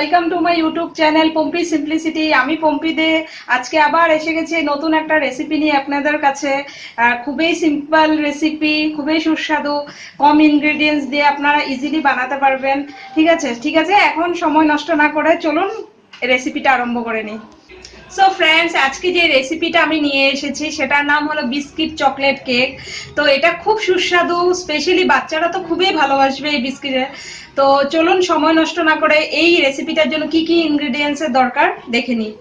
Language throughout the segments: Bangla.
Welcome to my YouTube channel Pompi simplicity. আমি পম্পি দে আজকে আবার এসে গেছি নতুন একটা রেসিপি নিয়ে আপনাদের কাছে। খুবই সিম্পল রেসিপি, খুবই সুস্বাদু, কম ইনগ্রেডিয়েন্টস দিয়ে আপনারা ইজিলি বানাতে পারবেন। ঠিক আছে, এখন সময় নষ্ট না করে চলুন রেসিপিটা আরম্ভ করে নিই। সো ফ্রেন্ডস, আজকে যে রেসিপিটা আমি নিয়ে এসেছি সেটার নাম হলো বিস্কিট চকলেট কেক। তো এটা খুব সুস্বাদু, স্পেশালি বাচ্চারা তো খুবই ভালোবাসবে এই বিস্কিটের। তো চলুন সময় নষ্ট না করে এই রেসিপিটার জন্য কি কি ইনগ্রেডিয়েন্টসের দরকার দেখে নিই।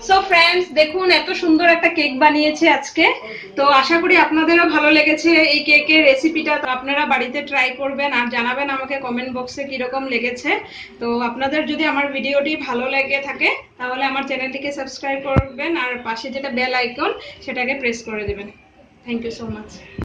সো ফ্রেন্ডস, দেখুন এত সুন্দর একটা কেক বানিয়েছে আজকে। তো আশা করি আপনাদেরও ভালো লেগেছে এই কেকের রেসিপিটা। তো আপনারা বাড়িতে ট্রাই করবেন আর জানাবেন আমাকে কমেন্ট বক্সে কিরকম লেগেছে। তো আপনাদের যদি আমার ভিডিওটি ভালো লেগে থাকে তাহলে আমার চ্যানেলটিকে সাবস্ক্রাইব করবেন আর পাশে যেটা বেল আইকন সেটাকে প্রেস করে দেবেন। Thank you so much.